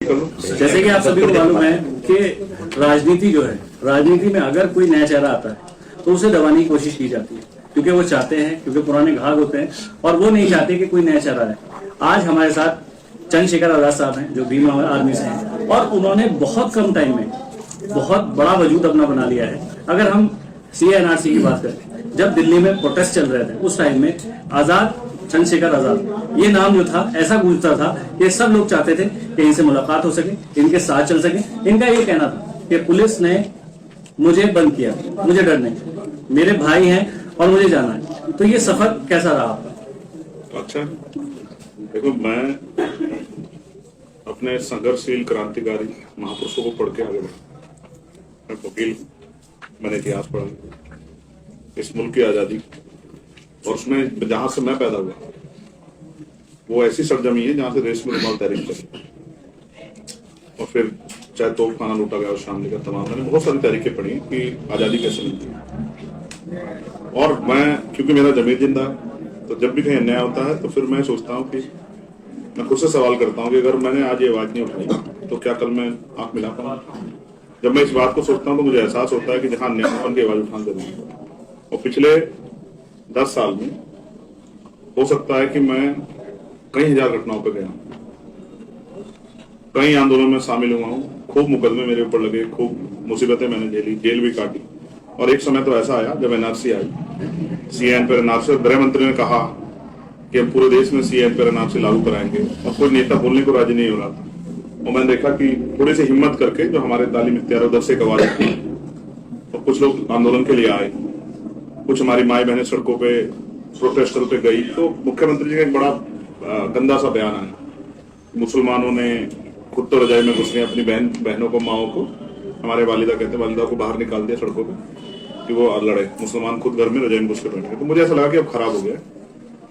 जैसे कि आप सभी को मालूम है कि राजनीति जो है, राजनीति में अगर कोई नया चेहरा आता है तो उसे दबाने की कोशिश की जाती है, क्योंकि वो चाहते हैं, क्योंकि पुराने घाव होते हैं और वो नहीं चाहते कि कोई नया चेहरा आए। आज हमारे साथ चंद्रशेखर आजाद साहब हैं जो भीम आर्मी से हैं और उन्होंने बहुत कम टाइम में बहुत बड़ा वजूद अपना बना लिया है। अगर हम CA/NRC की बात करें, जब दिल्ली में प्रोटेस्ट चल रहे थे उस टाइम में आजाद, चंद्रशेखर आजाद ये नाम जो था ऐसा गूंजता था कि सब लोग चाहते थे कि इनसे मुलाकात हो सके, इनके साथ चल सके। इनका ये कहना था कि पुलिस ने मुझे बंद किया, मुझे डर नहीं, मेरे भाई हैं और मुझे जाना है। तो ये सफर कैसा रहा आपका? अच्छा, देखो मैं अपने संघर्षशील क्रांतिकारी महापुरुषों को पढ़ के आगे बढ़ा। मैं वकील, मैंने इतिहास पढ़ा, इस मुल्क की आजादी और उसमें जहां से मैं पैदा हुआ वो ऐसी सरजमी है जहां से रेशमी रुमाल तहरीक चली और फिर चाहे तोप खाना लूटा गया और शामली का तमाम, मैंने बहुत सारी तहरीकें पढ़ी कि आजादी कैसे मिलती है। और मैं क्योंकि मेरा जमीर जिंदा है तो जब भी कहीं अन्याय होता है तो फिर मैं सोचता हूँ कि मैं खुद से सवाल करता हूँ कि अगर मैंने आज ये आवाज नहीं उठाई तो क्या कल मैं आंख मिला पाऊंगा। जब मैं इस बात को सोचता हूँ तो मुझे एहसास होता है कि जहां अन्यायपन की आवाज उठाना जरूरी है। और पिछले 10 साल में हो सकता है कि मैं कई हजार घटनाओं पर गया, कई आंदोलन में शामिल हुआ हूँ, खूब मुकदमे मेरे ऊपर लगे, खूब मुसीबतें मैंने झेली, जेल भी काटी। और एक समय तो ऐसा आया जब NRC आई, CAN पर NRC, गृह मंत्री ने कहा कि हम पूरे देश में CAN पर NRC लागू कराएंगे और कोई नेता बोलने को राजी नहीं हो रहा था। और मैंने देखा कि थोड़ी सी हिम्मत करके जो हमारे तालीम इख्तियार उधर से गवाह थी और कुछ लोग आंदोलन के लिए आए, कुछ हमारी माई बहनें सड़कों पे प्रोटेस्टर पे गई। तो मुख्यमंत्री जी का एक बड़ा गंदा सा बयान आया, मुसलमानों ने खुद तो रजाई में घुस गए, अपनी बहनों को, माओ को, हमारे वालिदा कहते हैं, वालिदा को बाहर निकाल दिया सड़कों पे कि वो लड़े, मुसलमान खुद घर में रजाई में घुस के बैठ गए। तो मुझे ऐसा लगा कि अब खराब हो गया,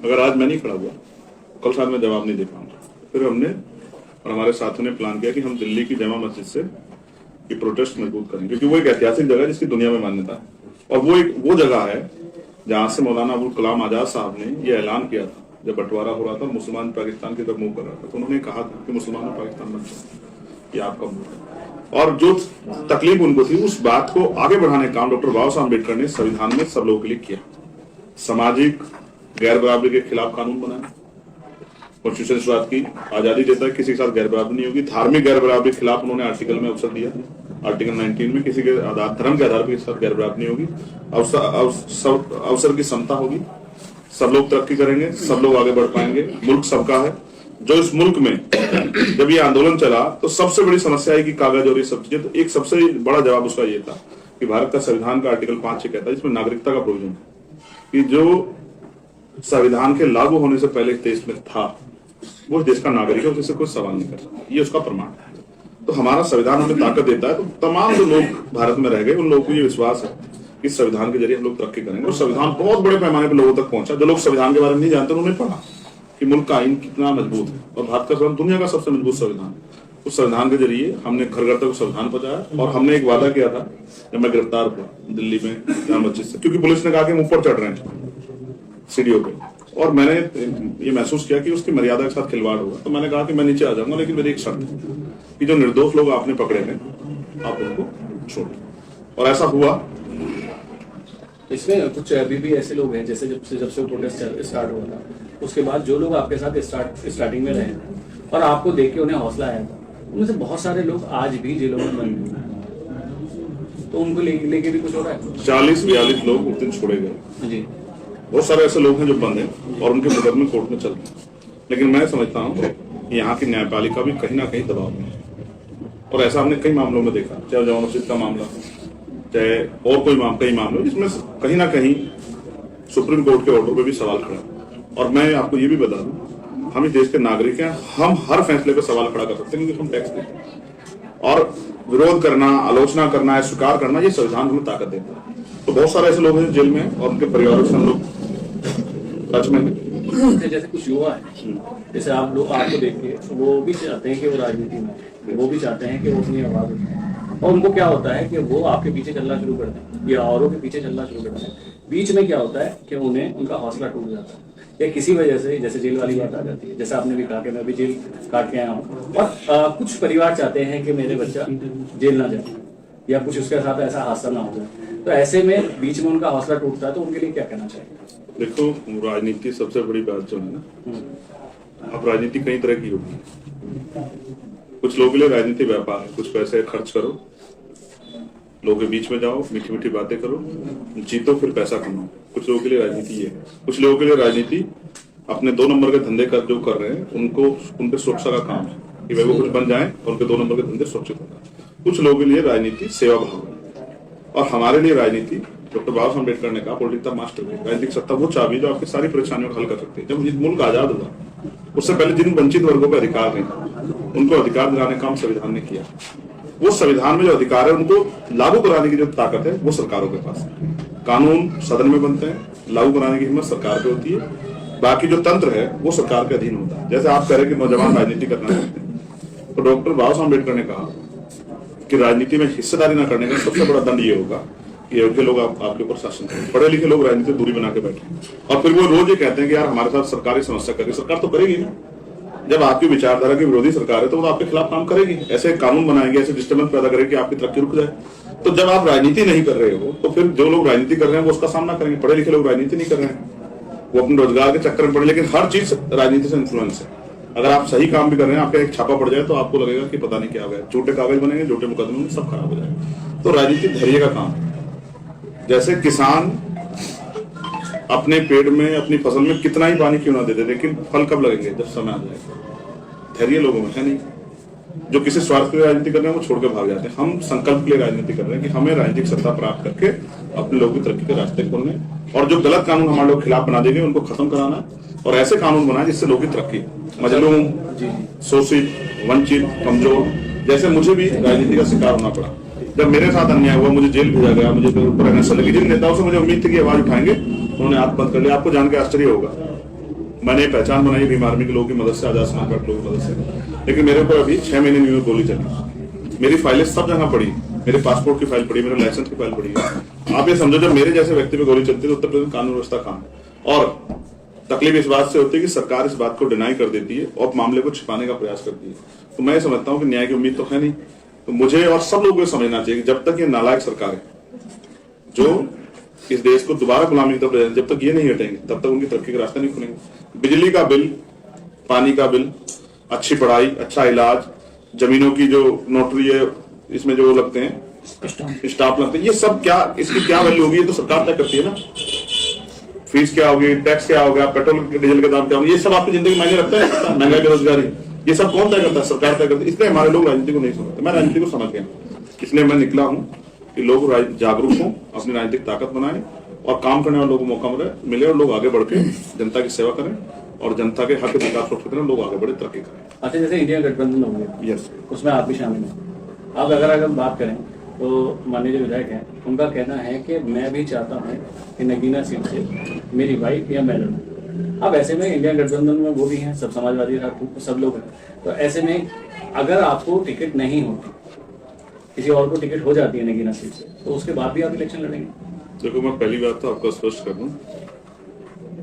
अगर आज मैं नहीं खड़ा हुआ कल शायद मैं जवाब नहीं दे पाऊंगा। फिर हमने और हमारे साथियों ने प्लान किया कि हम दिल्ली की जमा मस्जिद से ये प्रोटेस्ट मजबूत करेंगे, क्योंकि वो एक ऐतिहासिक जगह है जिसकी दुनिया में मान्यता है और वो जगह है जहां से मौलाना अबुल कलाम आजाद साहब ने ये ऐलान किया था जब बंटवारा हो रहा था, मुसलमान पाकिस्तान की तरफ मूव कर रहा था, तो उन्होंने कहा था कि मुसलमानों पाकिस्तान बन जाए, ये आपका मूव है। और जो तकलीफ उनको थी उस बात को आगे बढ़ाने का काम डॉक्टर बाबा साहब अम्बेडकर ने संविधान में सब लोगों के लिए किया। सामाजिक गैर बराबरी के खिलाफ कानून बनाया, कॉन्स्टिट्यूशन इस बात की आजादी देता है किसी के साथ गैर बराबरी नहीं होगी। धार्मिक गैर बराबरी के खिलाफ उन्होंने आर्टिकल में अवसर दिया, आर्टिकल 19 में किसी के धर्म के आधार पर किसी के साथ गैर बराबरी नहीं होगी, अवसर की समता होगी, सब लोग तरक्की करेंगे, सब लोग आगे बढ़ पाएंगे, मुल्क सबका है। जो इस मुल्क में जब ये आंदोलन चला तो सबसे बड़ी समस्या है कि कागज और ये सब चीजें, तो एक सबसे बड़ा जवाब उसका ये था कि भारत का संविधान का आर्टिकल 5 कहता है जिसमें नागरिकता का प्रोविजन है कि जो संविधान के लागू होने से पहले देश में था वो देश का नागरिक है, उससे कोई सवाल नहीं कर सकता, ये उसका प्रमाण है। तो हमारा संविधान हमें ताकत देता है। तो तमाम जो लोग भारत में रह गए उन लोगों को ये विश्वास है कि संविधान के जरिए हम लोग तरक्की करेंगे। और संविधान बहुत बड़े पैमाने पर लोगों तक पहुंचा। जो लोग संविधान के बारे में नहीं जानते उन्होंने पढ़ा कि मुल्क का आइन कितना मजबूत है और भारत का संविधान दुनिया का सबसे मजबूत संविधान है। उस संविधान के जरिए हमने घर घर तक संविधान पहुंचाया। और हमने एक वादा किया था जब मैं गिरफ्तार हुआ दिल्ली में जामा मस्जिद से, क्योंकि पुलिस ने कहा कि हम ऊपर चढ़ रहे हैं सीढ़ियों पे, और मैंने ये महसूस किया कि उसकी मर्यादा के साथ खिलवाड़ हुआ। तो मैंने कहा कि मैं नीचे आ जाऊंगा, लेकिन मेरी एक शर्त है कि जो निर्दोष लोग आपने पकड़े हैं आप उनको छोड़। और ऐसा हुआ। इसमें कुछ अभी भी ऐसे लोग हैं जैसे जब से प्रोटेस्ट स्टार्ट हुआ था उसके बाद जो लोग आपके साथ स्टार्टिंग में रहे और आपको देख के उन्हें हौसला आया था, उनमें से बहुत सारे लोग आज भी जेलों में बंद हैं, तो उनको लेके भी कुछ हो रहा है। 40-42 लोग उस दिन छोड़े गए जी। बहुत सारे ऐसे लोग हैं जो बंद हैं और उनके मुकदमे कोर्ट में चल रहे हैं। लेकिन मैं समझता हूँ यहाँ की न्यायपालिका भी कहीं ना कहीं दबाव में है और ऐसा हमने कई मामलों में देखा, चाहे जामा मस्जिद का मामला हो, चाहे और कोई कई मामले जिसमें कहीं ना कहीं सुप्रीम कोर्ट के ऑर्डर पे भी सवाल खड़ा। और मैं आपको ये भी बता दूं, हम इस देश के नागरिक हैं, हम हर फैसले पे सवाल खड़ा कर सकते हैं क्योंकि हम टैक्स देते हैं। और विरोध करना, आलोचना करना, स्वीकार करना, ये संविधान हमें ताकत देता है। तो बहुत सारे ऐसे लोग हैं जेल में और उनके परिवारों से हम लोग टच में हैं। जैसे कुछ युवा है, जैसे आप लोग आपको देख के वो भी चाहते हैं कि वो राजनीति में, वो भी चाहते हैं कि वो अपनी आवाज उठाएं, और उनको क्या होता है कि वो आपके पीछे चलना शुरू कर दें या औरों के पीछे चलना शुरू कर दें। बीच में क्या होता है कि उन्हें उनका हौसला टूट जाता है या किसी वजह से जैसे जेल वाली बात आ जाती है, जैसा आपने भी कहा कि मैं भी जेल काट के आया हूँ, और कुछ परिवार चाहते हैं कि मेरे बच्चा जेल ना जाए या कुछ उसके साथ ऐसा हादसा ना हो जाए, तो ऐसे में बीच में उनका हौसला टूटता है, तो उनके लिए क्या कहना चाहिए? देखो, राजनीति सबसे बड़ी बात जो है ना, अब राजनीति कई तरह की होगी। कुछ लोगों के लिए राजनीति व्यापार है, कुछ पैसे खर्च करो, लोगों के बीच में जाओ, मीठी मीठी बातें करो, जीतो, फिर पैसा कमाओ। कुछ लोगों के लिए राजनीति ये है। कुछ लोगों के लिए राजनीति अपने 2 नंबर के धंधे कर जो कर रहे हैं उनको उनके सुरक्षा का काम है कि वे वो कुछ बन जाएं और उनके 2 नंबर के धंधे सुरक्षित हो जाए। कुछ लोगों के लिए राजनीति सेवा भाव है, और हमारे लिए राजनीति डॉक्टर बाबा साहब अम्बेडकर ने कहा पॉलिटिक्स द मास्टर की, राजनीतिक सत्ता वो चाबी जो आपकी सारी परेशानियों को हल कर सकती है। जब ये मुल्क आजाद हुआ उससे पहले जिन वंचित वर्गों का अधिकार नहीं, उनको अधिकार दिलाने का काम संविधान ने किया। वो संविधान में जो अधिकार है उनको लागू कराने की जो ताकत है वो सरकारों के पास है। कानून सदन में बनते हैं, लागू कराने की हिम्मत सरकार पे होती है, बाकी जो तंत्र है वो सरकार के अधीन होता है। जैसे आप कह रहे हैं कि नौजवान राजनीति करना चाहते हैं, तो डॉक्टर बाबा साहब अम्बेडकर ने कहा कि राजनीति में हिस्सेदारी न करने का सबसे बड़ा दंड ये होगा कि योग्य लोग आपके ऊपर शासन करें। पढ़े लिखे लोग राजनीति से दूरी बना के बैठे और फिर वो रोज ये कहते हैं कि यार हमारे साथ सरकारी समस्या करेगी। सरकार तो करेगी ना, जब आपकी विचारधारा की विरोधी सरकार है तो वो आपके खिलाफ काम करेगी, ऐसे कानून बनाएंगे, ऐसे डिस्टर्बेंस पैदा करेगी कि आपकी तरक्की रुक जाए। तो जब आप राजनीति नहीं कर रहे हो तो फिर जो लोग राजनीति कर रहे हैं वो उसका सामना करेंगे। पढ़े लिखे लोग राजनीति नहीं कर रहे हैं, वो अपने रोजगार के चक्कर में पड़े, लेकिन हर चीज राजनीति से इन्फ्लुएंस है। अगर आप सही काम भी कर रहे हैं, आपका एक छापा पड़ जाए तो आपको लगेगा कि पता नहीं क्या हो गया, झूठे कागज बनेंगे, झूठे मुकदमे में सब खराब हो जाएगा। तो राजनीति धैर्य का काम है। जैसे किसान अपने पेड़ में अपनी फसल में कितना ही पानी क्यों ना दे दे, लेकिन फल कब लगेंगे? जब समय आ जाएगा। धैर्य लोगों में है नहीं। जो किसी स्वार्थ के लिए राजनीति कर रहे हैं वो छोड़ के भाग जाते हैं। हम संकल्प के लिए राजनीति कर रहे हैं कि हमें राजनीतिक सत्ता प्राप्त करके अपने लोगों की तरक्की के रास्ते खोलने, और जो गलत कानून हमारे लोग खिलाफ बना देंगे उनको खत्म कराना, और ऐसे कानून बनाए जिससे लोगों की तरक्की, मजलूम, शोषित, वंचित, कमजोर, जैसे मुझे भी राजनीति का शिकार होना पड़ा। जब मेरे साथ अन्याय हुआ, मुझे जेल भेजा गया, मुझे ऊपर एनएसए लगी, जिन नेताओं से मुझे उम्मीद थी कि आवाज उठाएंगे उन्होंने आंख बंद कर लिया। आपको जान के आश्चर्य होगा, मैंने पहचान बनाई भीम आर्मी के लोगों की मदद से, आजाद समाज पार्टी लोगों की मदद से, लेकिन मेरे ऊपर अभी 6 महीने न्यू गोली चली। मेरी फाइलें सब जगह पड़ी, मेरे पासपोर्ट की फाइल पड़ी, मेरे लाइसेंस की फाइल पड़ी। आप ये समझो, जब मेरे जैसे व्यक्ति पे गोली चलती है तो उत्तर प्रदेश कानून व्यवस्था कहां है? और तकलीफ इस बात से होती है कि सरकार इस बात को डिनाई कर देती है और मामले को छिपाने का प्रयास करती है। तो मैं समझता हूं कि न्याय की उम्मीद तो है नहीं। तो मुझे और सब लोगों को समझना चाहिए कि जब तक ये नालायक सरकार है जो इस देश को दोबारा गुलामी की तरफ ले जाए, जब तक ये नहीं हटेंगे तब तक उनकी तरक्की के रास्ते नहीं खुलेंगे। बिजली का बिल, पानी का बिल, अच्छी पढ़ाई, अच्छा इलाज, जमीनों की जो नोटरी है इसमें जो लगते हैं स्टाफ लगते हैं, ये सब क्या, इसकी क्या वैल्यू होगी? ये तो सरकार तय करती है ना। फीस क्या होगी, टैक्स क्या होगा, पेट्रोल डीजल के दाम क्या होंगे, ये सब आपकी जिंदगी मायने रखता है? महंगाई, बेरोजगारी, ये सब कौन तय करता है? सरकार तय करती है। इसलिए हमारे लोग राजनीति को नहीं समझते। मैं राजनीति को समझ गया, इसलिए मैं निकला हूँ कि लोग जागरूक हों, अपनी राजनीतिक ताकत बनाएं और काम करने वाले लोगों को मौका मिले और लोग आगे बढ़ के जनता की सेवा करें और जनता के हक अधिकार सुरक्षित करें, लोग आगे बढ़े, तरक्की करें। अच्छा, जैसे इंडिया गठबंधन हो गया, यस, उसमें आप भी शामिल हैं। आप अगर बात करें तो माननीय जो विधायक हैं उनका कहना है कि मैं भी चाहता हूं कि नगीना सीट से मेरी वाइफ या मैं लड़ूं। अब ऐसे में इंडिया गठबंधन में वो भी हैं, सब समाजवादी सब लोग हैं, तो ऐसे में अगर आपको टिकट नहीं होती, किसी और को टिकट हो जाती है नगीना सीट से, तो उसके बाद भी आप इलेक्शन लड़ेंगे? देखो, मैं पहली बात तो आपको स्पष्ट कर दूं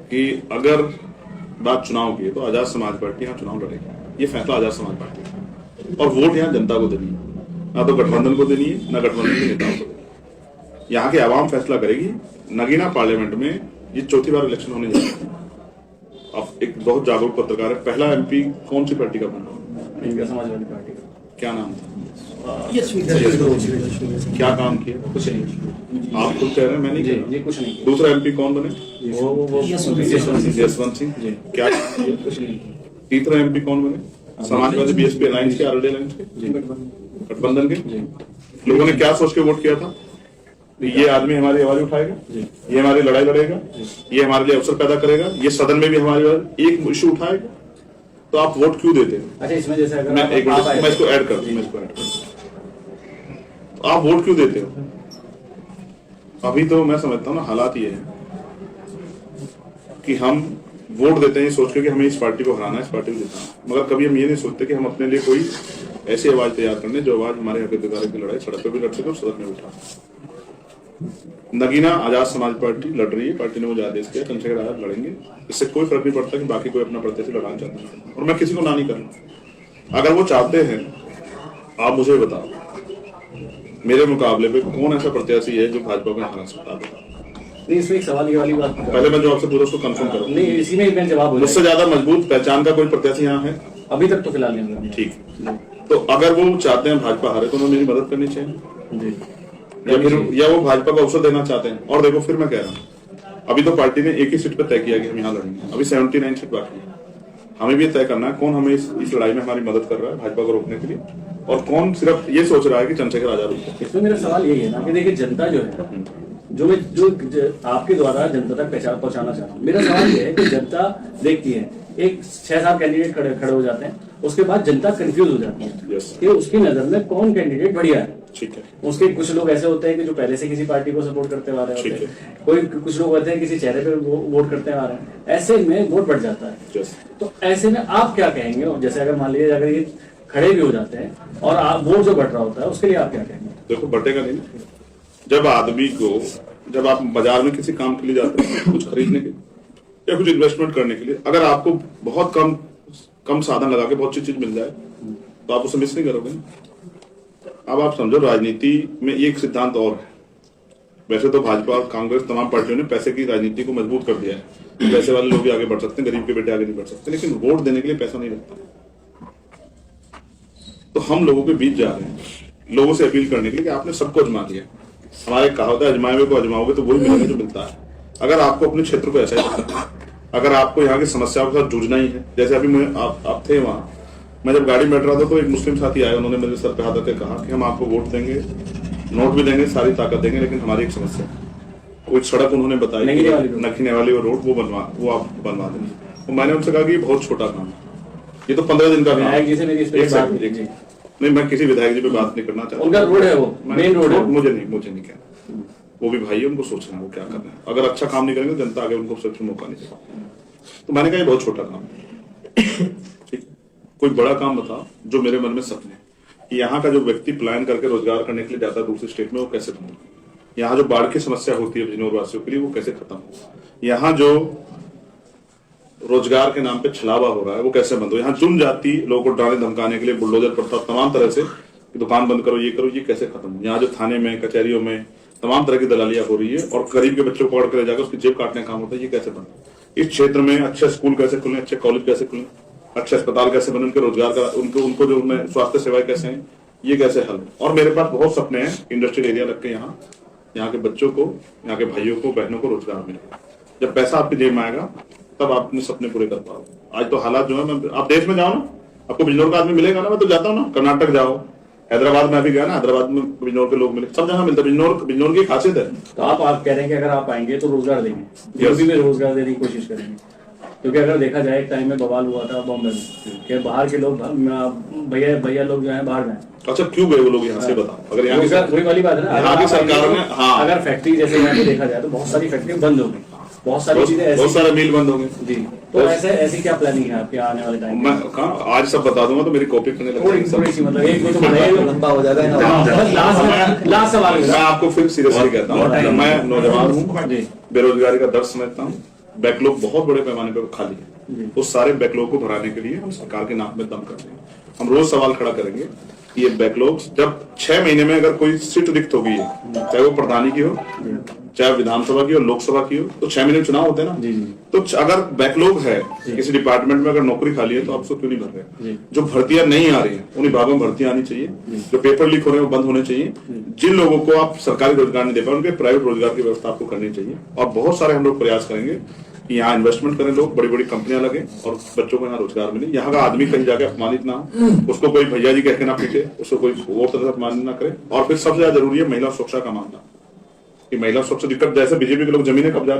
कि अगर बात चुनाव की है तो आजाद समाज पार्टी यहाँ चुनाव लड़ेगी। ये फैसला आजाद समाज पार्टी का, और वोट यहाँ जनता को देनी है, ना तो गठबंधन को देनी है, ना गठबंधन के नेताओं को देनी है। यहाँ की आवाम फैसला करेगी। नगीना पार्लियामेंट में ये 4थी बार इलेक्शन होने जा रहा है। अब एक बहुत जागरूक पत्रकार है, पहला एमपी कौन सी पार्टी का बना? इंडिया समाजवादी पार्टी का। क्या नाम था? यशवंत। क्या काम किया? कुछ नहीं। आप खुद कह रहे हैं, मैं नहीं कह रहा। जी, कुछ नहीं। दूसरा एमपी कौन बने? यशवंत सिंह। क्या? कुछ नहीं। तीसरा एमपी कौन बने? समाजवादी बीएसपी अलायंस के, आरएलडी अलायंस के, गठबंधन के। लोगों ने क्या सोच के वोट किया था? ये आदमी हमारी आवाज उठाएगा, ये हमारी लड़ाई लड़ेगा, ये हमारे लिए अवसर पैदा करेगा, ये सदन में भी हमारी एक इश्यू उठाएगा, तो आप वोट क्यों देते हैं? अच्छा, इसमें जैसे अगर मैं इसको ऐड कर दूं, तो आप वोट क्यों देते हो? अभी तो मैं समझता हूँ ना, हालात ये है कि हम वोट देते हैं सोच के कि हमें इस पार्टी को हराना है, इस पार्टी को जिताना, मगर कभी हम ये नहीं सोचते कि हम अपने लिए कोई ऐसी आवाज तैयार करने जो आवाज हमारे हक अधिकार की लड़ाई सड़क पर भी लड़ सके और सदन में उठा। नगीना आजाद समाज पार्टी लड़ रही है, पार्टी ने मुझे आदेश दिया चंद्रशेखर आजाद लड़ेंगे, इससे कोई फर्क नहीं पड़ता कि बाकी कोई अपना प्रत्याशी लड़ाना चाहता है, और मैं किसी को ना नहीं करूँ। अगर वो चाहते हैं, आप मुझे बताओ मेरे मुकाबले पे कौन ऐसा प्रत्याशी है जो भाजपा को हरा सकता है? नहीं, इसमें एक सवाल ये वाली बात पहले मैं जो आपसे पूछा उसको कंफर्म करो। नहीं, इसी में मैं जवाब मुझसे ज्यादा मजबूत पहचान का कोई प्रत्याशी यहाँ है? अभी तक तो फिलहाल नहीं हुआ। ठीक, तो अगर वो चाहते हैं भाजपा हारे तो उन्हें मेरी मदद करनी चाहिए जी। या वो भाजपा को अवसर देना चाहते हैं। और देखो फिर मैं कह रहा हूँ, अभी तो पार्टी ने एक ही सीट पर तय किया कि हम यहाँ लड़ेंगे, अभी 79 सीट बाकी है। हमें भी तय करना है कौन हमें इस लड़ाई में हमारी मदद कर रहा है भाजपा को रोकने के लिए, और कौन सिर्फ ये सोच रहा है कि चंद्रशेखर आजाद रुके। इसमें मेरा सवाल यही है ना कि देखिए, जनता जो है जो आपके द्वारा जनता तक पहचान पहुंचाना चाह रहा हूँ, मेरा सवाल ये है कि जनता देखती है एक 6-7 कैंडिडेट खड़े हो जाते हैं, उसके बाद जनता कंफ्यूज हो जाती है कि उसकी नजर में कौन कैंडिडेट बढ़िया है। ठीक है। उसके कुछ लोग ऐसे होते हैं कि जो पहले से किसी पार्टी को सपोर्ट करते आ रहे होते हैं, कोई कुछ लोग होते हैं किसी चेहरे पे वोट करते आ रहे हैं, ऐसे में वोट बढ़ जाता है। तो ऐसे में आप क्या कहेंगे? जैसे अगर मान लीजिए अगर ये खड़े भी हो जाते हैं और आप वोट जो बढ़ रहा होता है उसके लिए आप क्या कहेंगे? देखो बढ़ेगा नहीं। जब आदमी को, जब आप बाजार में किसी काम के लिए जाते हैं, कुछ खरीदने के या कुछ इन्वेस्टमेंट करने के लिए, अगर आपको बहुत कम साधन लगा के बहुत सी चीज मिल जाए तो आप उसे मिस नहीं करोगे। अब आप समझो, राजनीति में एक सिद्धांत और है। वैसे तो भाजपा और कांग्रेस तमाम पार्टियों ने पैसे की राजनीति को मजबूत कर दिया है, पैसे वाले लोग ही आगे बढ़ सकते हैं, गरीब के बेटे आगे नहीं बढ़ सकते, लेकिन वोट देने के लिए पैसा नहीं लगता। तो हम लोगों के बीच जा रहे हैं लोगों से अपील करने के लिए कि आपने सबको आजमा लिया। हमारे कहावत है, अजमाए हुए को आजमाओगे तो वही मिलेगा जो मिलता है। अगर आपको अपने क्षेत्र को ऐसा ही करना है, अगर आपको यहाँ की समस्याओं के साथ जूझना ही है, जैसे अभी आप थे वहां, मैं जब गाड़ी में बैठ रहा था तो एक मुस्लिम साथी आया, उन्होंने मेरे सर पे हाथ रख के कहा कि हम आपको वोट देंगे, नोट भी देंगे, सारी ताकत देंगे, लेकिन हमारी एक समस्या है। कोई सड़क उन्होंने बताई, नखीने वाली वो रोड, वो आप बनवा देंगे। तो मैंने उनसे कहा कि बहुत छोटा काम है, ये तो 15 दिन का काम है। नहीं, मैं किसी विधायक जी पे बात नहीं करना चाहता। उनका रोड है, वो मेन रोड है। मुझे नहीं कहना, वो भी भाई है, उनको सोचना है वो क्या करना है। अगर अच्छा काम नहीं करेंगे जनता आगे उनको सबसे मौका नहीं देगा। तो मैंने कहा ये बहुत छोटा काम है, ठीक, कोई बड़ा काम बताओ जो मेरे मन में सपने कि यहाँ का जो व्यक्ति प्लान करके रोजगार करने के लिए जाता है दूसरे स्टेट में, वो कैसे बने। यहाँ जो बाढ़ की समस्या होती है बिजनौर वासियों के लिए, वो कैसे खत्म हो। यहाँ जो रोजगार के नाम पे छलावा हो रहा है वो कैसे बंद हो। यहाँ जुन जाति लोगों को डराने धमकाने के लिए बुलडोजर पड़ता, तमाम तरह से दुकान बंद करो, ये कैसे खत्म हो। यहाँ जो थाने में, कचहरियों में तमाम तरह की दलालियां हो रही है और गरीब के बच्चों को पकड़ कर ले जाकर उसकी जेब काटने का काम होता है, ये कैसे बंद। इस क्षेत्र में अच्छे स्कूल कैसे खुले, अच्छे कॉलेज कैसे खुले, अच्छे अस्पताल कैसे बने, उनके रोजगार का उनको जो स्वास्थ्य सेवाएं कैसे हैं, ये कैसे हल। और मेरे पास बहुत सपने हैं इंडस्ट्रियल एरिया रख के यहाँ के बच्चों को, यहाँ के भाइयों को, बहनों को रोजगार मिले। जब पैसा आपकी जेब में आएगा तब आप अपने सपने पूरे कर पाओगे। आज तो हालात जो है, आप देश में जाओ ना, आपको बिजनौर का आदमी मिलेगा ना। मैं तो जाता हूँ ना, कर्नाटक जाओ, हैदराबाद में भी गया ना, हैदराबाद में बिजनौर के लोग मिले, सब जगह मिलता है। बिजनौर की खासियत है। तो आप कह रहे हैं कि अगर आप आएंगे तो रोजगार देंगे, यूपी में रोजगार देने की कोशिश करेंगे, क्योंकि अगर देखा जाए एक टाइम में बवाल हुआ था बॉम्बे में कि बाहर के लोग, भैया लोग जो है बाहर गए। अच्छा, क्यों गए वो लोग यहाँ से बताओ। अगर यहाँ की वाली बात है ना, यहाँ की सरकार ने, हाँ, अगर फैक्ट्री जैसे यहाँ पे देखा जाए तो बहुत सारी फैक्ट्री बंद हो गई, बहुत सारी चीजें, बहुत सारे मिल बंद होंगे जी। तो ऐसी क्या प्लानिंग है आपके आने वाले टाइम? मैं कहा आज सब बता दूंगा तो मेरी कॉपी करने लगेगी। मतलब एक तो बताइए, लंबा हो जाएगा। लास्ट सवाल मैं आपको फिर सीरियसली कहता हूँ, मैं नौजवान हूँ, बेरोजगारी का दर्द समझता हूँ, बैकलॉग बहुत बड़े पैमाने पर खाली है, उस सारे बैकलॉग को भराने के लिए हम सरकार के नाक में दम करते हैं। हम रोज सवाल खड़ा करेंगे कि ये बैकलॉग जब 6 महीने में अगर कोई सीट रिक्त हो गई है, चाहे वो प्रधानी की हो, चाहे विधानसभा की हो, लोकसभा की हो, तो 6 महीने में चुनाव होते हैं ना। तो अगर बैकलॉग है किसी डिपार्टमेंट में, अगर नौकरी खाली है तो आप उसको क्यों नहीं भर रहे। जो भर्तियां नहीं आ रही है उन विभागों में भर्तियां आनी चाहिए, जो पेपर लीक हो रहे हैं वो बंद होने चाहिए, जिन लोगों को आप सरकारी रोजगार नहीं दे पाए उनके प्राइवेट रोजगार की व्यवस्था आपको करनी चाहिए। और बहुत सारे हम लोग प्रयास करेंगे कि यहाँ इन्वेस्टमेंट करें लोग, बड़ी बड़ी कंपनियां लगे और बच्चों को यहाँ रोजगार मिले। यहाँ का आदमी कहीं जाके अपमानित ना हो, उसको कोई भैया जी कह के ना पीटे, उसको कोई और तरह से अपमानित ना करे। और फिर सबसे ज्यादा जरूरी है महिला सुरक्षा का मामला, कि महिला सुरक्षा दिक्कत, जैसे बीजेपी के लोग जमीनें कब्जा